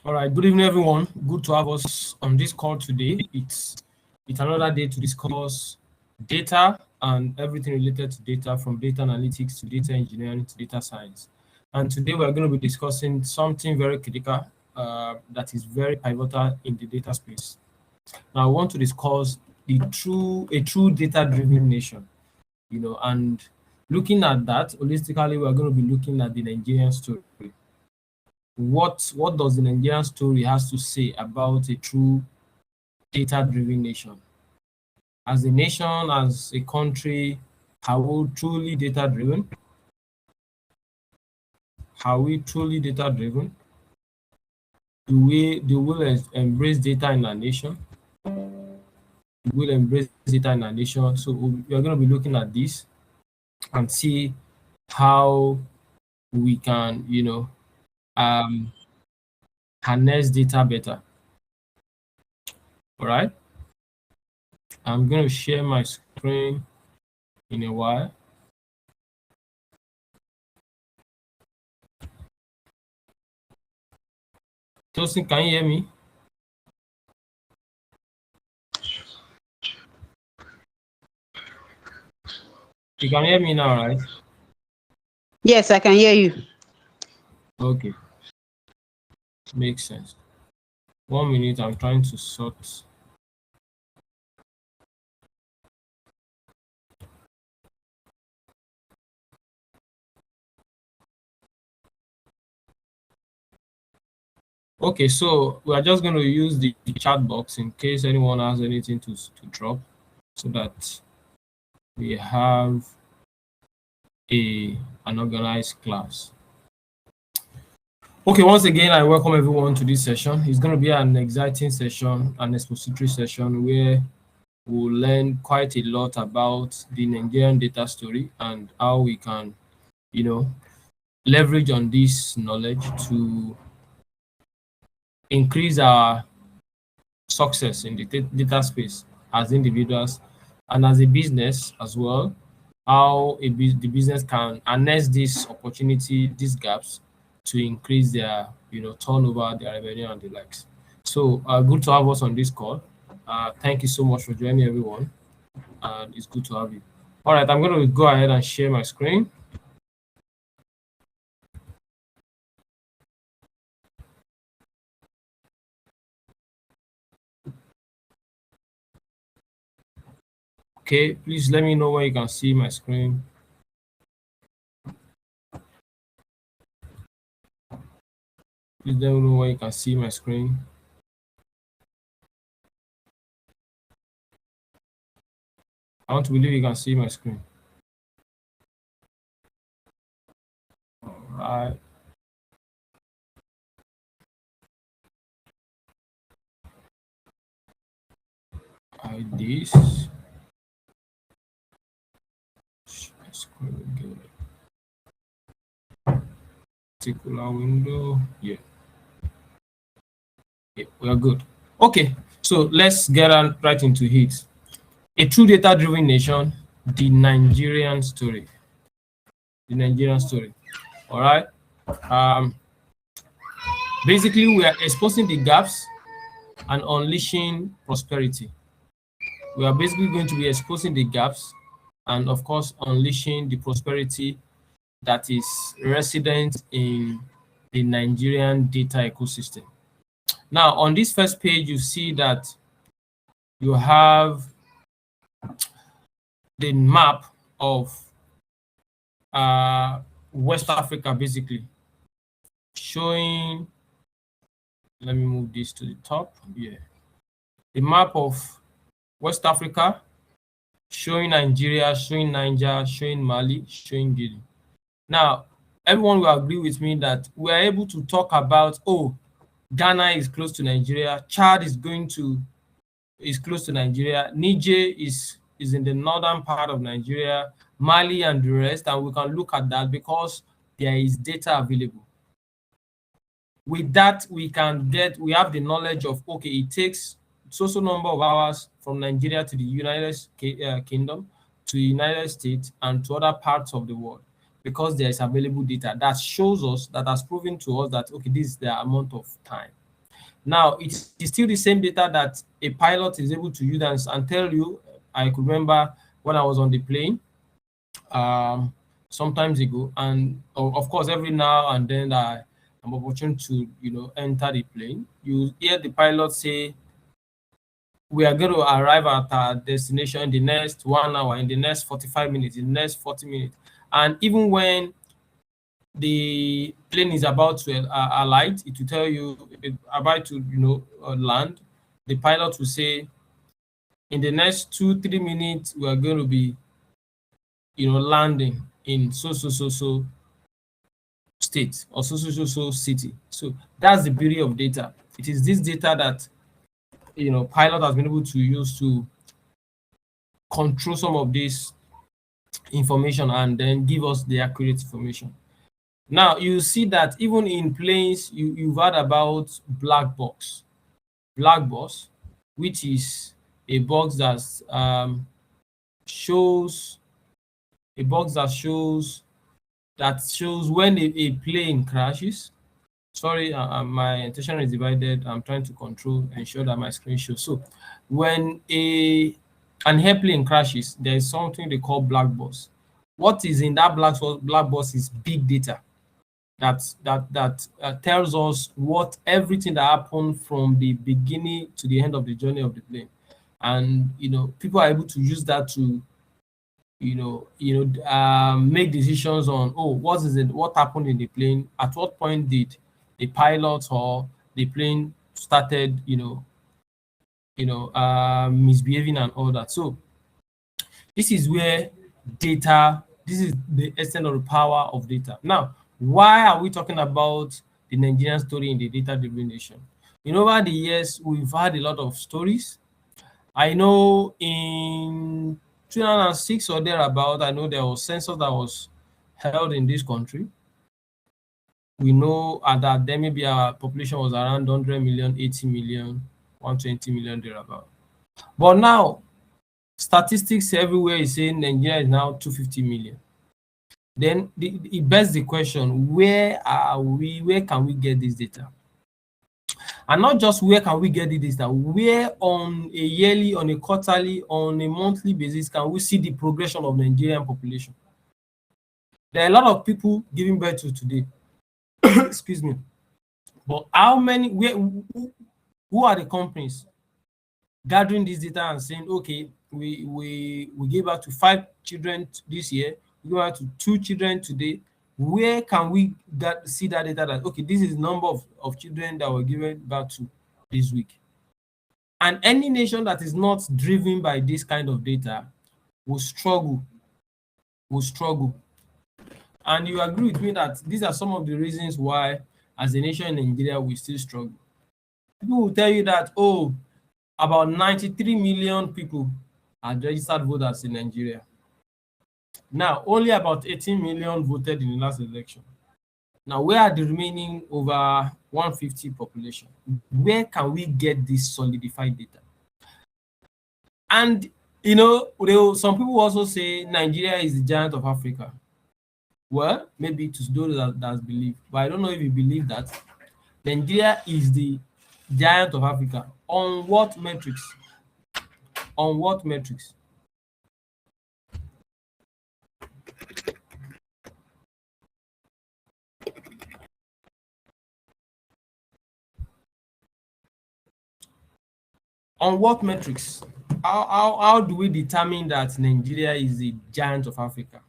All right, good evening, everyone. Good to have us on this call today. It's another day to discuss data and everything related to data, from data analytics to data engineering to data science. And today we're going to be discussing something very critical that is very pivotal in the data space. Now, I want to discuss a true data-driven nation. And looking at that holistically, we're going to be looking at the Nigerian story. What does the Nigerian story has to say about a true data-driven nation? As a nation, as a country, are we truly data-driven? Are we truly data-driven? Do we embrace data in our nation? We will embrace data in our nation. So we are going to be looking at this and see how we can, harness data better. All right. I'm going to share my screen in a while. Tosin, can you hear me? You can hear me now, right? Yes, I can hear you. Okay. Makes sense. 1 minute, I'm trying to sort. Okay, so we are just going to use the chat box in case anyone has anything to drop, so that we have an organized class. Okay, once again, I welcome everyone to this session. It's going to be an exciting session, an expository session where we'll learn quite a lot about the Nigerian data story and how we can, leverage on this knowledge to increase our success in the data space as individuals and as a business as well, how the business can harness this opportunity, these gaps, to increase their turnover, their revenue, and the likes. So good to have us on this call. Thank you so much for joining, everyone, and it's good to have you. All right, I'm going to go ahead and share my screen. Okay, please let me know when you can see my screen. Please let me know when you can see my screen. I want to believe you can see my screen. All right. Hide this. My screen again. Particular window. Yeah. Yeah, we are good. Okay, so let's get right into it. A true data-driven nation, the Nigerian story. The Nigerian story. All right. Basically, we are exposing the gaps and unleashing prosperity. We are basically going to be exposing the gaps and, of course, unleashing the prosperity that is resident in the Nigerian data ecosystem. Now, on this first page, you see that you have the map of West Africa, basically showing. Let me move this to the top. Yeah, the map of West Africa showing Nigeria, showing Niger, showing Mali, showing Guinea. Now, everyone will agree with me that we are able to talk about, Ghana is close to Nigeria, Chad is close to Nigeria, Niger is in the northern part of Nigeria, Mali and the rest, and we can look at that because there is data available. With that, we have the knowledge of, okay, it takes so number of hours from Nigeria to the United Kingdom, to the United States, and to other parts of the world, because there is available data that shows us, that has proven to us that, okay, this is the amount of time. Now, it is still the same data that a pilot is able to use and tell you. I could remember when I was on the plane sometimes ago, and of course, every now and then I'm opportune to enter the plane. You hear the pilot say, "We are going to arrive at our destination in the next 1 hour, in the next 45 minutes, in the next 40 minutes," and even when the plane is about to alight, it will tell you about to land. The pilot will say, in the next 2-3 minutes we are going to be landing in so state or so city. So that's the beauty of data. It is this data that pilot has been able to use to control some of this information and then give us the accurate information. Now you see that even in planes, you've heard about black box. Black box, which is a box that shows when a plane crashes. Sorry, my attention is divided. I'm trying to ensure that my screen shows. So when an airplane crashes, there is something they call black box. What is in that black box is big data that tells us what everything that happened from the beginning to the end of the journey of the plane. And people are able to use that to make decisions on, what happened in the plane, at what point did the pilot or the plane started misbehaving and all that. So this is where this is the extent of the power of data. Now, why are we talking about the Nigerian story in the data-driven nation? Over the years, we've had a lot of stories. I know in 2006 or thereabout, I know there was census that was held in this country. We know that then maybe our population was around 100 million, 80 million, 120 million thereabout. But now, statistics everywhere is saying Nigeria is now 250 million. Then it begs the question, where are we? Where can we get this data? And not just where can we get this data, where on a yearly, on a quarterly, on a monthly basis can we see the progression of Nigerian population? There are a lot of people giving birth to today. Excuse me. But how many, who are the companies gathering this data and saying, okay, we gave birth to 5 children this year, we gave birth to 2 children today? Where can we see that data that, okay, this is the number of children that were given birth to this week? And any nation that is not driven by this kind of data will struggle. And you agree with me that these are some of the reasons why, as a nation in Nigeria, we still struggle. People will tell you that, about 93 million people are registered voters in Nigeria. Now, only about 18 million voted in the last election. Now, where are the remaining over 150 population? Where can we get this solidified data? And, some people also say Nigeria is the giant of Africa. Well, maybe to those that believe, but I don't know if you believe that. Nigeria is the giant of Africa. On what metrics? On what metrics? On what metrics? How do we determine that Nigeria is the giant of Africa?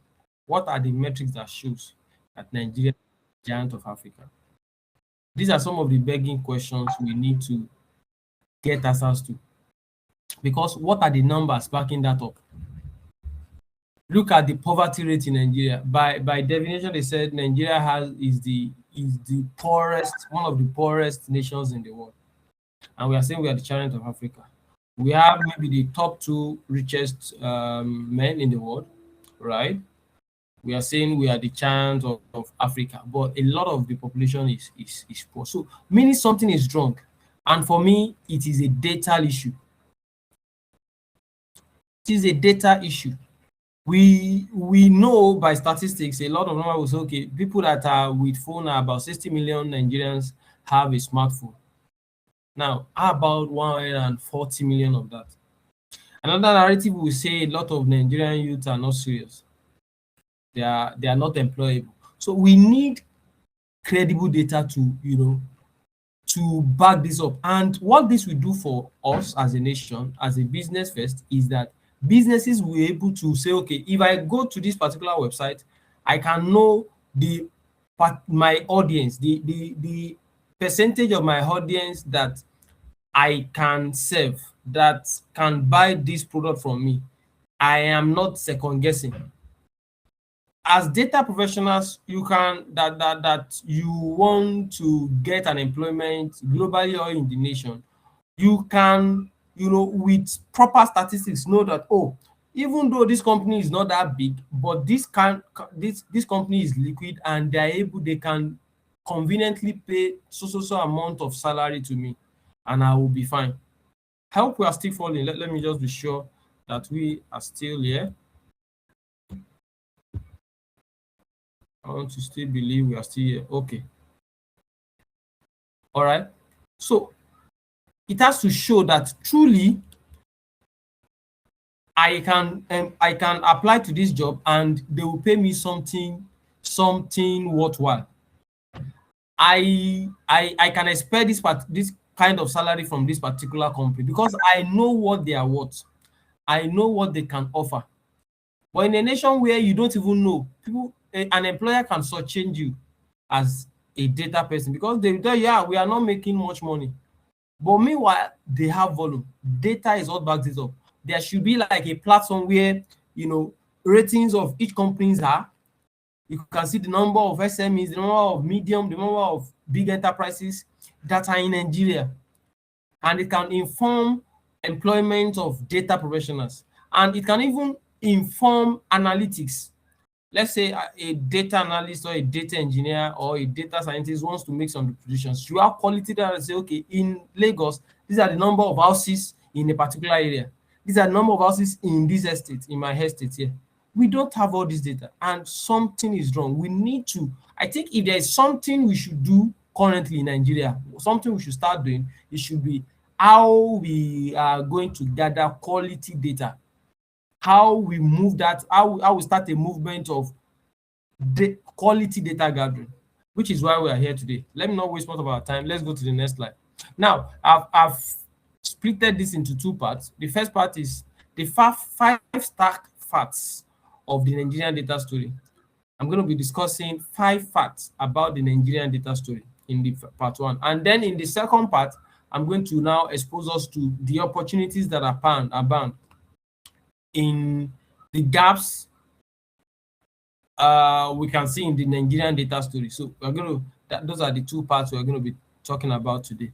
What are the metrics that shows that Nigeria is the giant of Africa? These are some of the begging questions we need to get answers to. Because what are the numbers backing that up? Look at the poverty rate in Nigeria. By definition, they said Nigeria is the poorest, one of the poorest nations in the world. And we are saying we are the giant of Africa. We have maybe the top 2 richest men in the world, right? We are saying we are the giant of Africa, but a lot of the population is poor. So meaning something is wrong. And for me, it is a data issue. It is a data issue. We know by statistics, a lot of numbers will say, okay, people that are with phone are about 60 million Nigerians have a smartphone. Now, how about 140 million of that? Another narrative will say a lot of Nigerian youth are not serious. They are not employable. So we need credible data to, to back this up. And what this will do for us as a nation, as a business first, is that businesses will be able to say, okay, if I go to this particular website, I can know my audience, the percentage of my audience that I can serve, that can buy this product from me. I am not second guessing. As data professionals, you can that you want to get an employment globally or in the nation, you can, with proper statistics, know that, oh, even though this company is not that big, but this company is liquid and they can conveniently pay so amount of salary to me, and I will be fine. I hope we are still following. Let me just be sure that we are still here. I want to still believe we are still here. Okay. All right. So it has to show that truly I can apply to this job and they will pay me something worthwhile. I can expect this kind of salary from this particular company because I know what they are worth. I know what they can offer. But in a nation where you don't even know, an employer can shortchange you as a data person because they tell you, yeah, we are not making much money. But meanwhile, they have volume. Data is what backs this up. There should be like a platform where, ratings of each companies are. You can see the number of SMEs, the number of medium, the number of big enterprises that are in Nigeria. And it can inform employment of data professionals. And it can even inform analytics. Let's say a data analyst or a data engineer or a data scientist wants to make some predictions. You have quality data and say, okay, in Lagos, these are the number of houses in a particular area. These are the number of houses in this estate, in my estate here. We don't have all this data and something is wrong. We need to, I think if there is something we should do currently in Nigeria, something we should start doing, it should be how we are going to gather quality data, how we move that, how we start a movement of quality data gathering, which is why we are here today. Let me not waste much of our time. Let's go to the next slide. Now, I've splitted this into two parts. The first part is the five stack facts of the Nigerian data story. I'm going to be discussing 5 facts about the Nigerian data story in the part 1. And then in the second part, I'm going to now expose us to the opportunities that are abound in the gaps we can see in the Nigerian data story. So we're going to, those are the 2 parts we're going to be talking about today.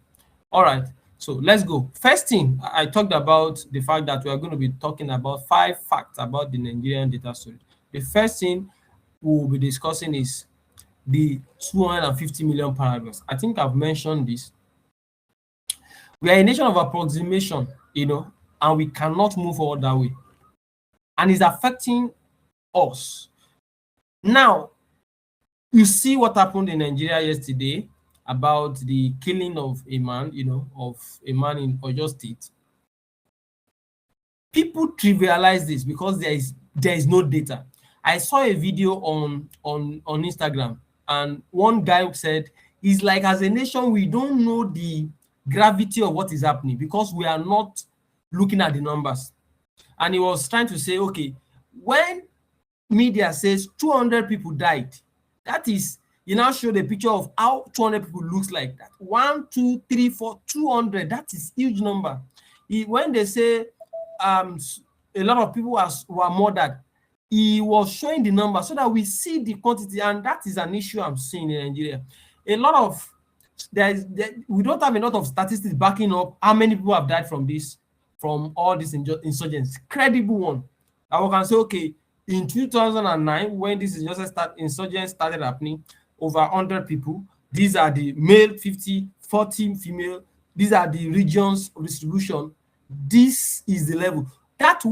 All right, so let's go. First thing, I talked about the fact that we are going to be talking about 5 facts about the Nigerian data story. The first thing we'll be discussing is the 250 million paragraphs. I think I've mentioned this. We are a nation of approximation, and we cannot move forward that way. And it's affecting us. Now, you see what happened in Nigeria yesterday about the killing of a man, of a man in Oyo State. People trivialize this because there is no data. I saw a video on Instagram, and one guy said, it's like as a nation, we don't know the gravity of what is happening because we are not looking at the numbers. And he was trying to say, okay, when media says 200 people died, that is, you now show the picture of how 200 people looks like. That 1, 2, 3, 4, 200, that is huge number. When they say a lot of people were murdered, he was showing the number so that we see the quantity, and that is an issue I'm seeing in Nigeria. We don't have a lot of statistics backing up how many people have died from all these insurgents. Credible one. I can say, okay, in 2009, when this insurgents started happening, over 100 people. These are the male 50, 40 female. These are the regions distribution. This is the level. That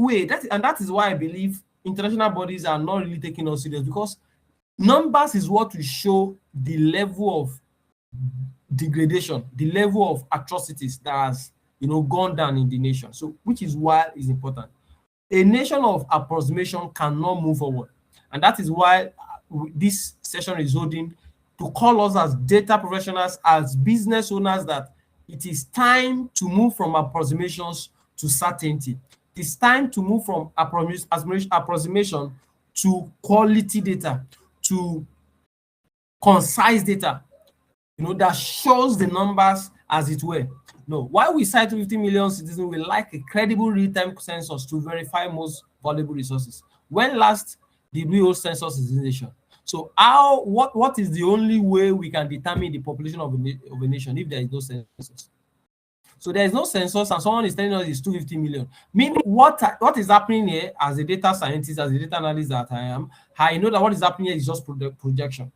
is why I believe international bodies are not really taking us serious, because numbers is what will show the level of degradation, the level of atrocities that has gone down in the nation. So which is why it's important. A nation of approximation cannot move forward, and that is why this session is holding to call us as data professionals, as business owners, that it is time to move from approximations to certainty. It is time to move from approximation to quality data, to concise data, that shows the numbers as it were. No, while we cite 50 million citizens, we like a credible real-time census to verify most valuable resources. When last did we hold census in this nation? So what is the only way we can determine the population of a nation if there is no census? So there is no census, and someone is telling us it's 250 million. Meaning, what is happening here, as a data scientist, as a data analyst that I am, I know that what is happening here is just projection.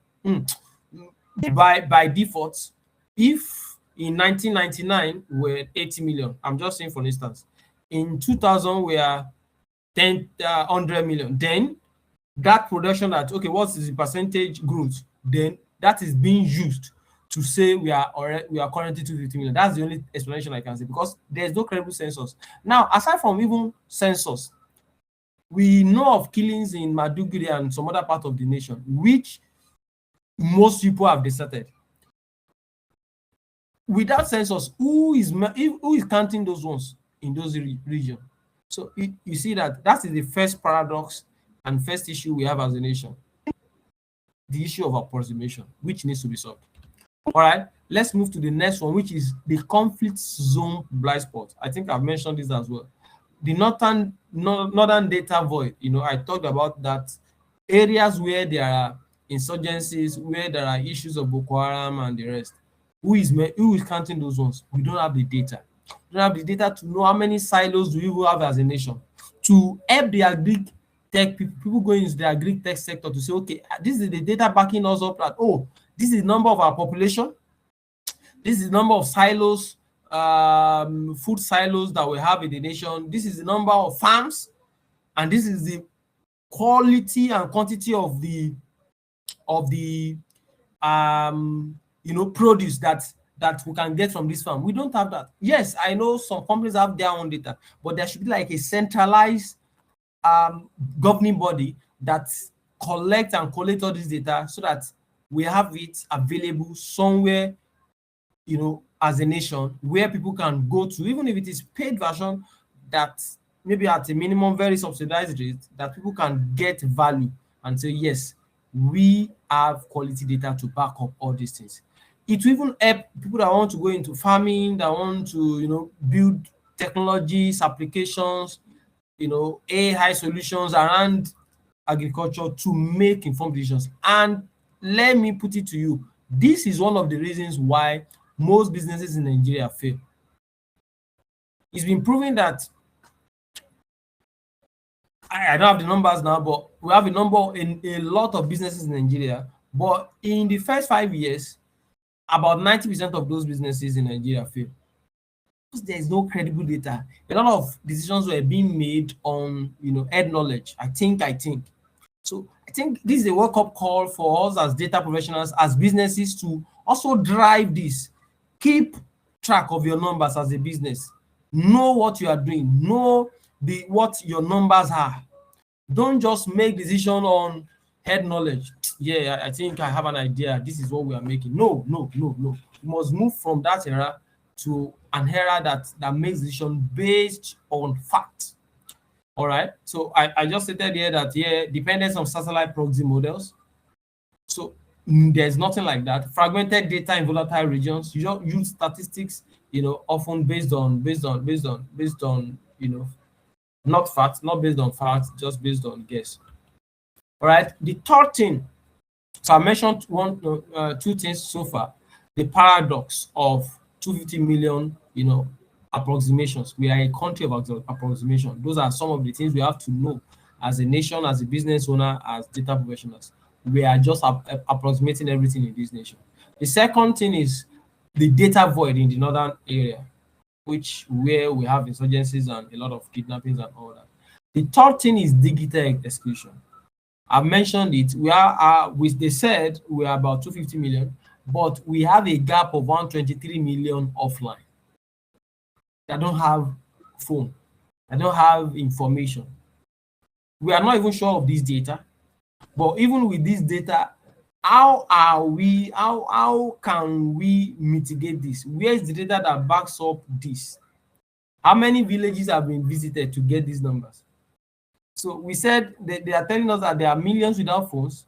By default, if in 1999 we're 80 million, I'm just saying for instance, in 2000 we are 100 million, then that production that, okay, what is the percentage growth, then that is being used to say we are currently 250 million. That's the only explanation I can say, because there's no credible census. Now, aside from even census, we know of killings in Maduguri and some other part of the nation, which most people have deserted. Without census, who is counting those ones in those regions? So you see that is the first paradox and first issue we have as a nation, the issue of approximation, which needs to be solved. All right, let's move to the next one, which is the conflict zone blind spot. I think I've mentioned this as well. The northern data void. I talked about that, areas where there are insurgencies, where there are issues of Boko Haram and the rest. Who is counting those ones? We don't have the data. We don't have the data to know how many silos do we have as a nation to help the agri tech people going into the agri tech sector to say, okay, this is the data backing us up that, oh, this is the number of our population, this is the number of silos, food silos that we have in the nation, this is the number of farms, and this is the quality and quantity of the produce that we can get from this farm. We don't have that. Yes, I know some companies have their own data, but there should be like a centralized governing body that collects and collates all this data so that we have it available somewhere, as a nation, where people can go to, even if it is paid version, that maybe at a minimum, very subsidized rate, that people can get value and say, yes, we have quality data to back up all these things. It will even help people that want to go into farming, that want to, build technologies, applications, AI solutions around agriculture to make informed decisions. And let me put it to you, this is one of the reasons why most businesses in Nigeria fail. It's been proven that, I don't have the numbers now, but we have a lot of businesses in Nigeria. But in the first 5 years, about 90% of those businesses in Nigeria fail. Because there is no credible data. A lot of decisions were being made on, head knowledge. I think. So I think this is a wake-up call for us as data professionals, as businesses, to also drive this. Keep track of your numbers as a business. Know what you are doing. Know what your numbers are. Don't just make decision on head knowledge. Yeah, I think I have an idea. This is what we are making. No. We must move from that era to an era that makes decision based on facts. All right. So I just stated here that dependence on satellite proxy models. So there's nothing like that. Fragmented data in volatile regions. You don't use statistics, often based on not facts, not based on facts, just based on guess. All right. The third thing. So I mentioned two things so far. The paradox of 250 million, approximations. We are a country of approximation. Those are some of the things we have to know as a nation, as a business owner, as data professionals. We are just approximating everything in this nation. The second thing is the data void in the northern area, where we have insurgencies and a lot of kidnappings and all that. The third thing is digital exclusion. I've mentioned it. They said we are about 250 million, but we have a gap of 123 million offline that don't have phone, that don't have information. We are not even sure of this data, but even with this data, how can we mitigate this? Where is the data that backs up this? How many villages have been visited to get these numbers? So we said they are telling us that there are millions without phones,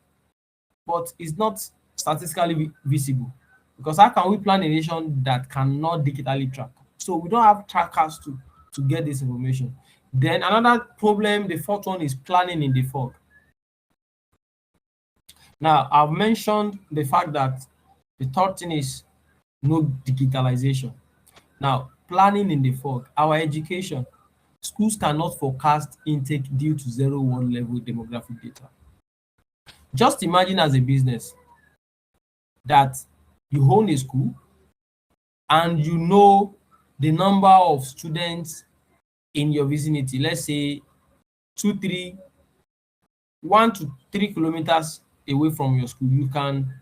but it's not statistically visible. Because how can we plan a nation that cannot digitally track? So we don't have trackers to get this information. Then another problem, the fourth one, is planning in the fog. Now, I've mentioned the fact that the third thing is no digitalization. Now, planning in the fog, our education, schools cannot forecast intake due to zero one level demographic data. Just imagine as a business that you own a school and you know the number of students in your vicinity, let's say 1 to 3 kilometers away from your school. You can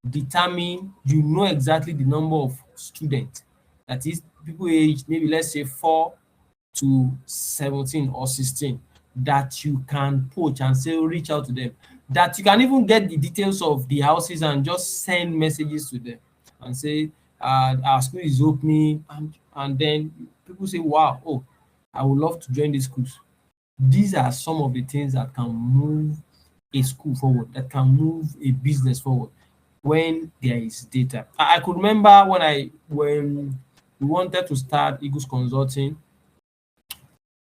determine, you know exactly the number of students, that is people aged maybe let's say 4 to 17 or 16, that you can poach and say reach out to them, that you can even get the details of the houses and just send messages to them and say our school is opening, and then people say wow, oh, I would love to join these schools. These are some of the things that can move a school forward, that can move a business forward when there is data. I could remember when we wanted to start Eagles Consulting,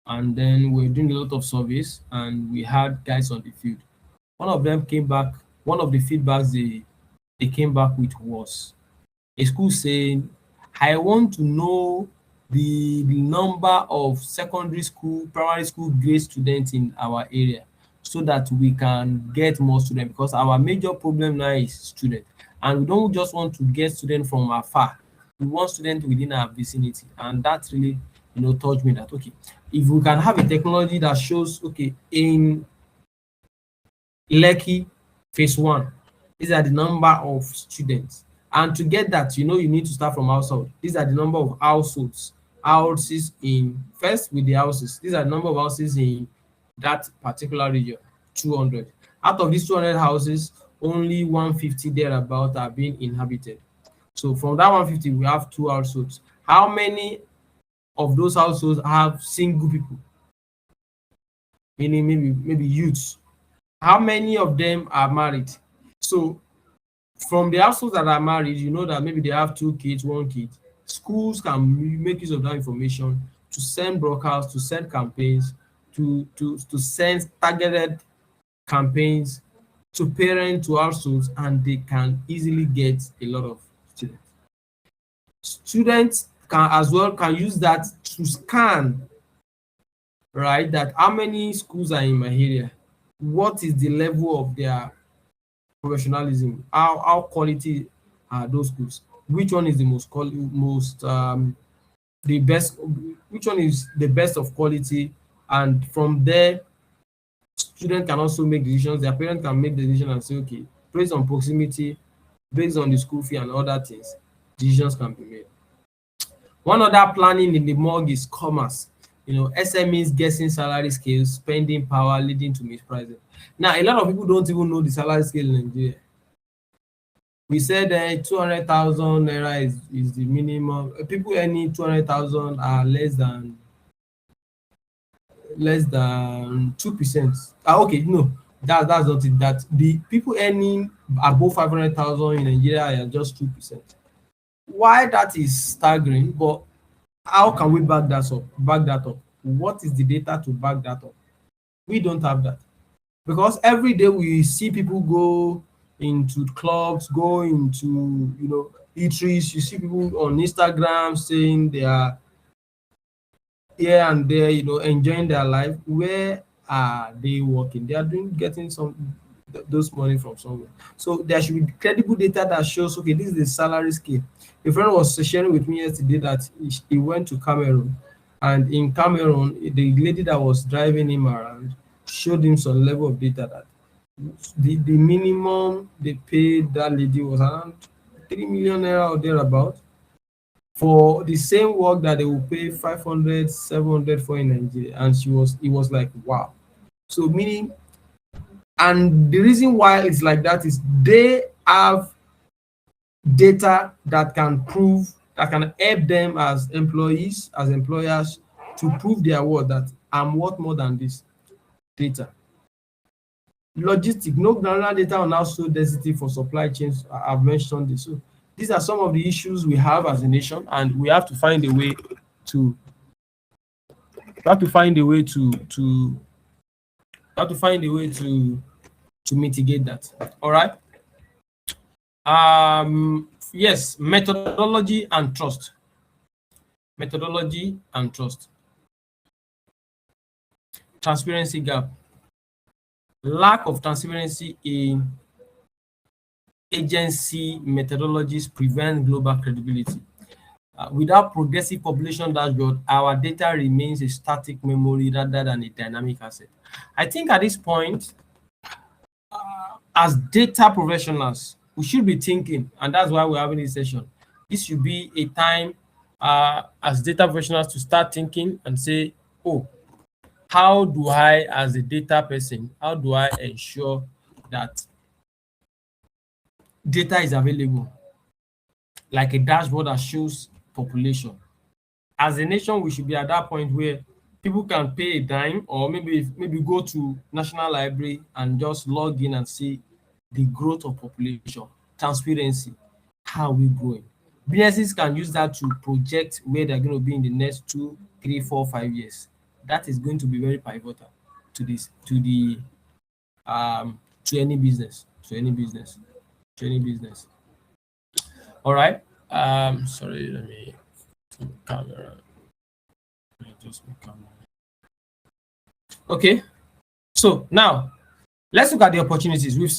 and then we were doing a lot of surveys and we had guys on the field. One of them came back, one of the feedbacks they came back with was a school saying, I want to know the number of secondary school, primary school grade students in our area so that we can get more students, because our major problem now is students. And we don't just want to get students from afar. We want students within our vicinity. And that really, taught me that, okay, if we can have a technology that shows, okay, in Lekki phase 1, these are the number of students. And to get that, you need to start from household. These are the number of houses in, first with the houses. These are the number of houses in that particular region, 200. Out of these 200 houses, only 150 thereabout are being inhabited. So from that 150, we have 2 households. How many of those households have single people? Meaning maybe youths. How many of them are married? So from the households that are married, you know that maybe they have 2 kids, 1 kid. Schools can make use of that information to send broadcasts, to send campaigns, to send targeted campaigns to parents, to households, and they can easily get a lot of students. Students can use that to scan, right, that how many schools are in my area, what is the level of their professionalism, how quality are those schools, which one is the the best, which one is the best of quality, and from there students can also make decisions. Their parents can make the decision and say, okay, based on proximity, based on the school fee and other things, decisions can be made. One other planning in the mug is commerce. SMEs guessing salary scales, spending power leading to mispricing. Now, a lot of people don't even know the salary scale in Nigeria. We said 200,000 naira is the minimum. People earning 200,000 are less than 2%. Okay, no, that's not it. That the people earning above 500,000 in Nigeria are just 2%. Why that is staggering, but how can we back that up? What is the data to back that up? We don't have that, because every day we see people go into clubs, go into eateries. You see people on Instagram saying they are here and there, enjoying their life. Where are they working? They are getting those money from somewhere. So there should be credible data that shows, okay, this is the salary scale. A friend was sharing with me yesterday that he went to Cameroon, and in Cameroon, the lady that was driving him around showed him some level of data that the minimum they paid that lady was around 3 million naira or thereabout for the same work that they will pay 500, 700 for in Nigeria. And it was like, wow. So meaning, and the reason why it's like that is they have data that can help them as employees, as employers, to prove their worth, that I'm worth more than this data. Logistic, no granular data on household density for supply chains. I've mentioned this. So these are some of the issues we have as a nation, and we have to find a way to mitigate that. All right. Yes, methodology and trust. Methodology and trust. Transparency gap. Lack of transparency in agency methodologies prevent global credibility. Without progressive population dashboard, our data remains a static memory rather than a dynamic asset. I think at this point, as data professionals, we should be thinking, and that's why we're having this session. This should be a time as data professionals to start thinking and say, oh, how do I, as a data person, how do I ensure that data is available, like a dashboard that shows population? As a nation, we should be at that point where people can pay a dime, or maybe go to National Library and just log in and see the growth of population. Transparency. How are we growing? Businesses can use that to project where they're going to be in the next 2, 3, 4, 5 years. That is going to be very pivotal to this, to any business, All right. Sorry, let me turn the camera. Let me just make camera. Okay. So now let's look at the opportunities. We've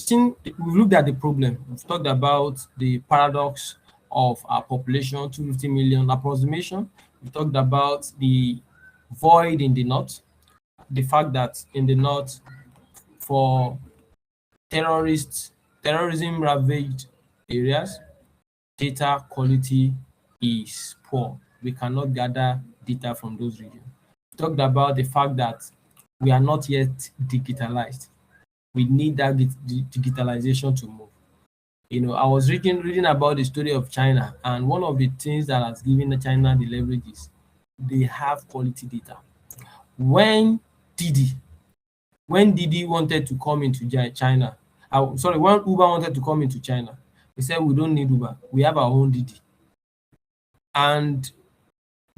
looked at the problem. We've talked about the paradox of our population, 250 million approximation. We talked about the void in the north, the fact that in the north, for terrorism ravaged areas, data quality is poor. We cannot gather data from those regions. We talked about the fact that we are not yet digitalized. We need that digitalization to move. You know, I was reading about the story of China, and one of the things that has given China the leverage is they have quality data. When Didi wanted to come into China, when Uber wanted to come into China, they said, we don't need Uber, we have our own Didi. And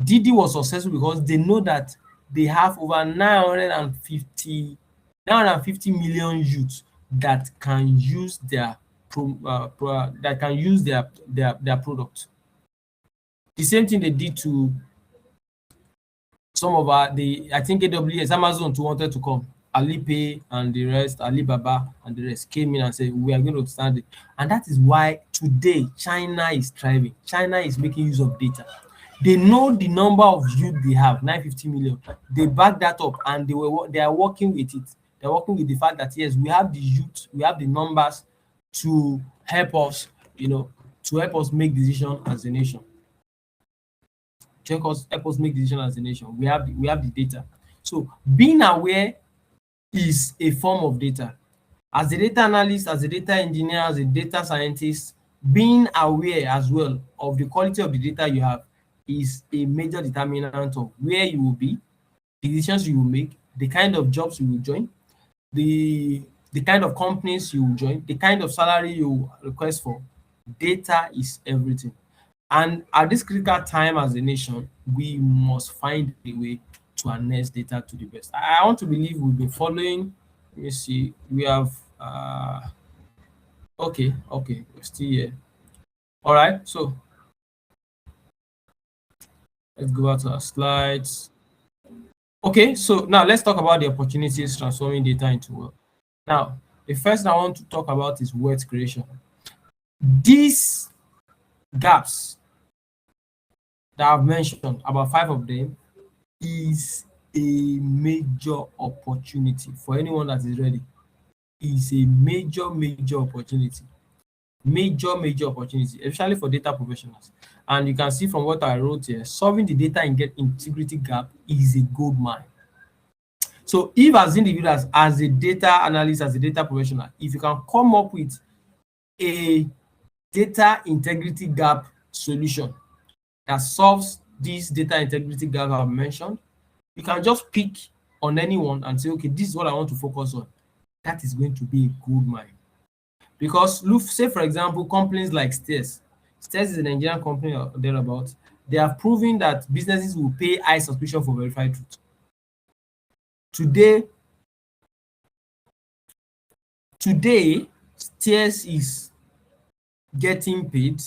Didi was successful because they know that they have over 950 million youths that can use their product. The same thing they did to some of I think AWS, Amazon too wanted to come. Alipay and the rest, Alibaba and the rest came in and said, we are going to stand it. And that is why today China is thriving. China is making use of data. They know the number of youth they have, 950 million. They back that up, and they are working with it. They're working with the fact that, yes, we have the youth, we have the numbers to help us, make decisions as a nation. Help us make decisions as a nation. We have the data. So being aware is a form of data. As a data analyst, as a data engineer, as a data scientist, being aware as well of the quality of the data you have is a major determinant of where you will be, the decisions you will make, the kind of jobs you will join, the kind of companies you will join, the kind of salary you request for. Data is everything. And at this critical time as a nation, we must find a way to harness data to the best. I want to believe we've been following. Let me see. We have okay, we're still here. All right, so let's go back to our slides. Okay, so now let's talk about the opportunities transforming data into wealth. Now, the first I want to talk about is wealth creation. These gaps that I've mentioned, about 5 of them, is a major opportunity for anyone that is ready. It's a major opportunity. Major opportunity, especially for data professionals. And you can see from what I wrote here, solving the data integrity gap is a gold mine. So if as individuals, as a data analyst, as a data professional, if you can come up with a data integrity gap solution that solves this data integrity gap I've mentioned, you can just pick on anyone and say, okay, this is what I want to focus on. That is going to be a gold mine. Because look, say for example, companies like Stairs. Stairs is a Nigerian company or thereabouts. They have proven that businesses will pay high subscription for verified truth. Today, Stairs is getting paid.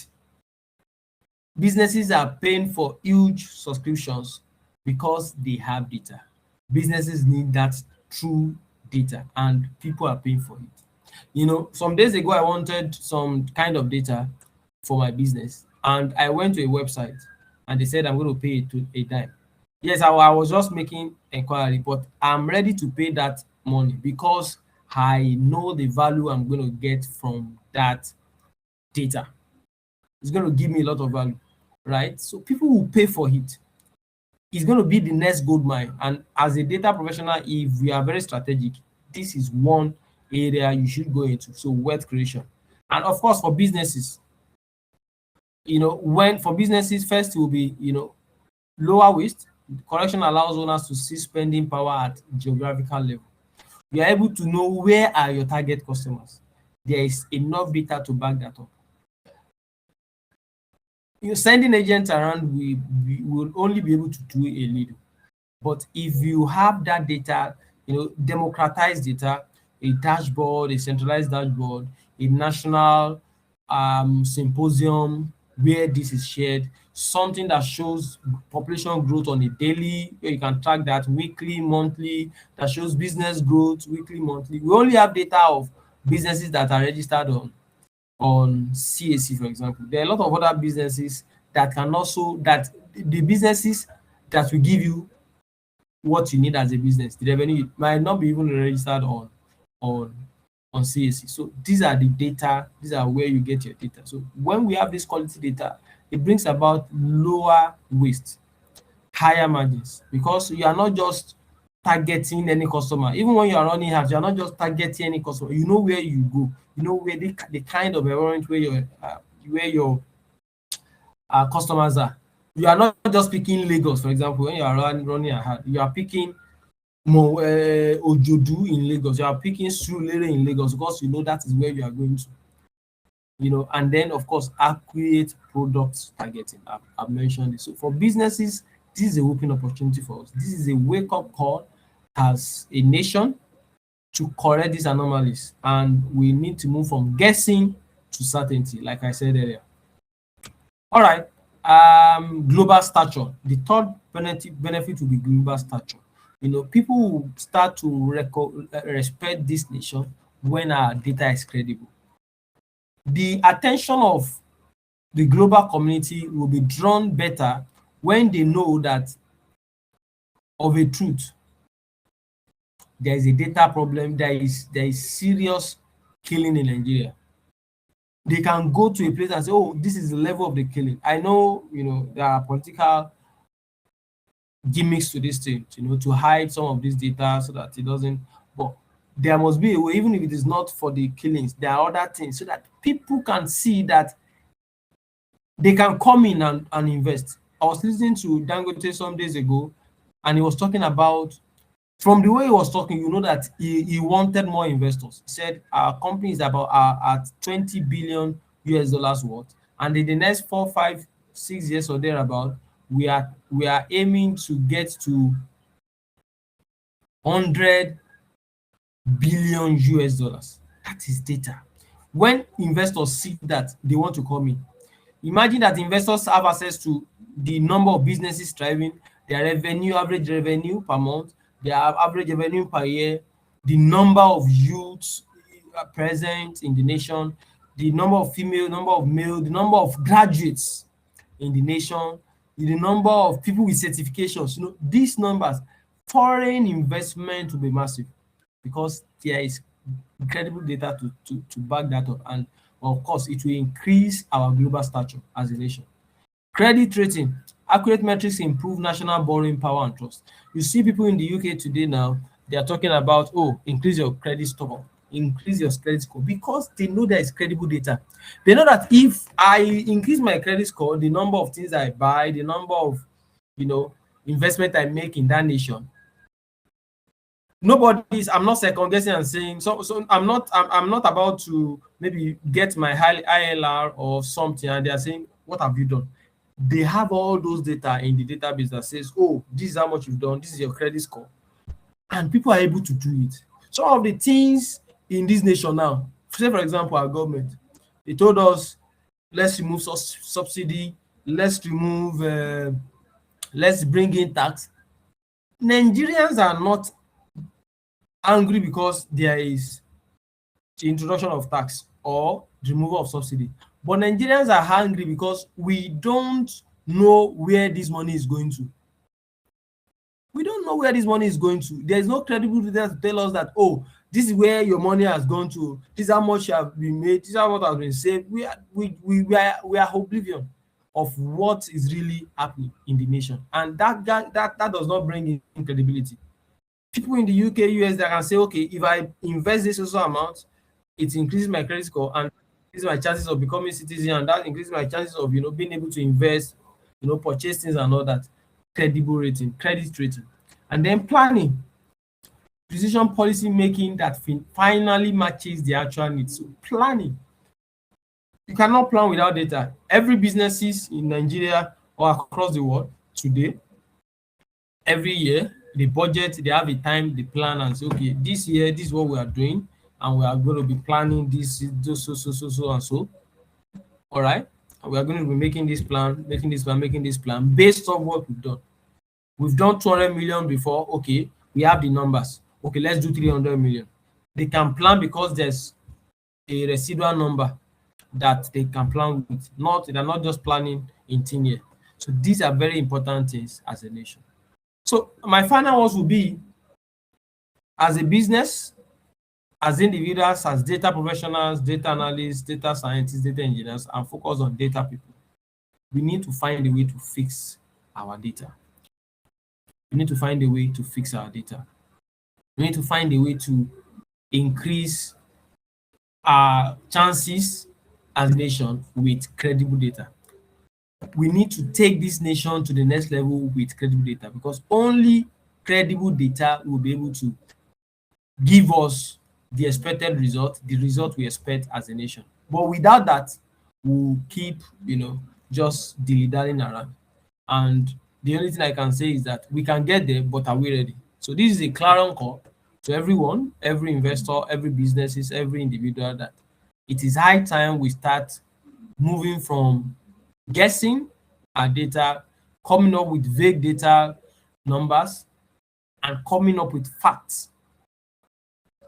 Businesses are paying for huge subscriptions because they have data. Businesses need that true data, and people are paying for it. Some days ago, I wanted some kind of data for my business, and I went to a website and they said I'm going to pay it to a dime. Yes, I was just making inquiry, but I'm ready to pay that money because I know the value I'm going to get from that data. It's going to give me a lot of value, right? So people will pay for it. It's going to be the next gold mine. And as a data professional, if we are very strategic, this is one area you should go into. So wealth creation. And of course, for businesses, for businesses, first it will be, lower waste. Correction allows owners to see spending power at geographical level. You are able to know where are your target customers. There is enough data to back that up. Sending agents around, we will only be able to do a little. But if you have that data, democratized data, a dashboard, a centralized dashboard, a national symposium where this is shared, something that shows population growth on a daily, where you can track that weekly, monthly, that shows business growth weekly, monthly. We only have data of businesses that are registered on CAC, for example. There are a lot of other businesses that can also, that the businesses that will give you what you need as a business, the revenue might not be even registered on CAC. So these are the data, these are where you get your data. So when we have this quality data, it brings about lower waste, higher margins, because you are not just targeting any customer. Even when you are running ads, you are not just targeting any customer. You know where you go. You know where the kind of environment where your customers are. You are not just picking Lagos, for example. When you are running a ad, you are picking Ojodu in Lagos. You are picking Surulere in Lagos because you know that is where you are going to. And then of course accurate product targeting. I've mentioned this. So for businesses, this is a open opportunity for us. This is a wake-up call as a nation to correct these anomalies, and we need to move from guessing to certainty, like I said earlier. All right, global stature. The third benefit will be global stature. People will start to respect this nation when our data is credible. The attention of the global community will be drawn better when they know that of a truth, there is a data problem, there is serious killing in Nigeria. They can go to a place and say, oh, this is the level of the killing. I know, there are political gimmicks to this thing, to hide some of this data so that it doesn't, but there must be a way, even if it is not for the killings, there are other things so that people can see that they can come in and invest. I was listening to Dangote some days ago, and he was talking about, from the way he was talking, that he wanted more investors. He said our company is about at 20 billion US dollars worth, and in the next 4, 5, 6 years or thereabout, we are aiming to get to 100 billion US dollars. That is data. When investors see that, they want to come in. Imagine that investors have access to the number of businesses thriving, their revenue, average revenue per month, their average revenue per year, the number of youths present in the nation, the number of female, number of male, the number of graduates in the nation, the number of people with certifications. These numbers, foreign investment will be massive because there is incredible data to back that up. And of course, it will increase our global stature as a nation. Credit rating. Accurate metrics improve national borrowing power and trust. You see people in the UK today now, they are talking about, oh, increase your credit score, increase your credit score, because they know there is credible data. They know that if I increase my credit score, the number of things I buy, the number of, you know, investment I make in that nation, I'm not second guessing and saying, so I'm not about to maybe get my high ILR or something, and they are saying, what have you done? They have all those data in the database that says, oh, this is how much you've done, this is your credit score, and people are able to do it. Some of the things in this nation now, say for example, our government, they told us, let's remove subsidy, let's remove, let's bring in tax. Nigerians are not angry because there is the introduction of tax or the removal of subsidy, but Nigerians are angry because we don't know where this money is going to. We don't know where this money is going to. There is no credible data to tell us that, oh, this is where your money has gone to, this is how much you have been made, this is how much has been saved. We are oblivion of what is really happening in the nation, and that does not bring in credibility. People in the UK, US, they can say, okay, if I invest this also amount, it increases my credit score and increases my chances of becoming citizen, and that increases my chances of, you know, being able to invest, you know, purchase things and all that. Credible rating, credit rating. And then planning, precision policy making that finally matches the actual needs. So planning, you cannot plan without data. Every businesses in Nigeria or across the world today, every year, the budget, they have a time, they plan and say, okay, this year, this is what we are doing, and we are going to be planning this, so, and so. All right. And we are going to be making this plan based on what we've done. We've done 200 million before. Okay, we have the numbers. Okay, let's do 300 million. They can plan because there's a residual number that they can plan with. They're not just planning in thin air. So these are very important things as a nation. So my final ones will be, as a business, as individuals, as data professionals, data analysts, data scientists, data engineers, and focus on data people, we need to find a way to fix our data. We need to find a way to fix our data. We need to find a way to increase our chances as a nation with credible data. We need to take this nation to the next level with credible data, because only credible data will be able to give us the expected result, the result we expect as a nation. But without that, we'll keep, you know, just dilly-dallying around. And the only thing I can say is that we can get there, but are we ready? So this is a clarion call to everyone, every investor, every businesses, every individual, that it is high time we start moving from guessing our data, coming up with vague data numbers, and coming up with facts.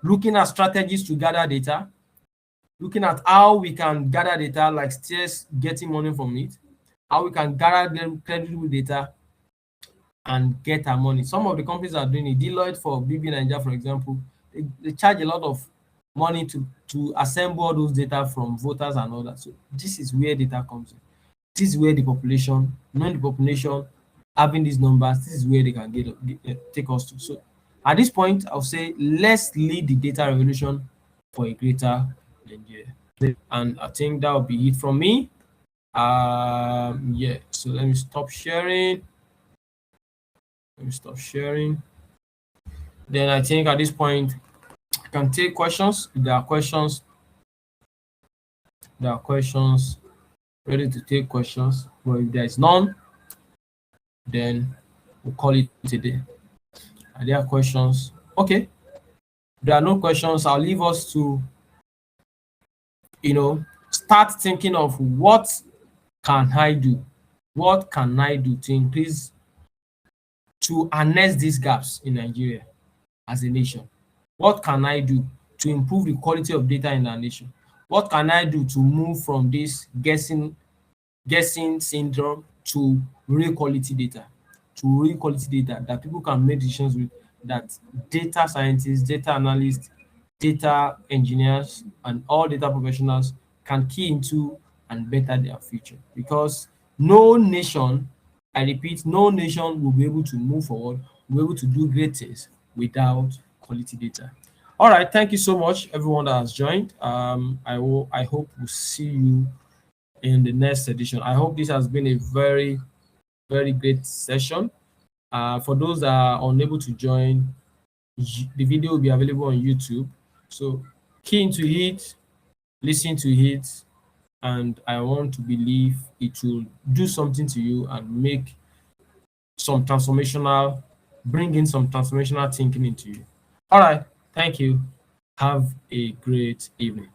Looking at strategies to gather data, looking at how we can gather data, like steers getting money from it, how we can gather them credible data and get our money. Some of the companies are doing it. Deloitte for BB Nigeria, for example, they charge a lot of money to assemble all those data from voters and all that. So this is where data comes in. This is where the population, knowing the population, having these numbers, this is where they can take us to. So at this point, I'll say, let's lead the data revolution for a greater Nigeria. And I think that will be it from me. Yeah, so let me stop sharing. Then I think at this point, I can take questions. If there are questions, ready to take questions. But if there is none, then we'll call it today. Are there questions? Okay. If there are no questions, I'll leave us to, you know, start thinking of what can I do? What can I do to increase, to harness these gaps in Nigeria as a nation? What can I do to improve the quality of data in our nation? What can I do to move from this guessing syndrome to real quality data? That people can make decisions with, that data scientists, data analysts, data engineers, and all data professionals can key into and better their future. Because no nation, I repeat, no nation will be able to move forward, will be able to do great things without quality data. All right, thank you so much, everyone that has joined. I hope we'll see you in the next edition. I hope this has been a very, very great session. For those that are unable to join, the video will be available on YouTube. So key into it, listen to it, and I want to believe it will do something to you and bring in some transformational thinking into you. All right, thank you. Have a great evening.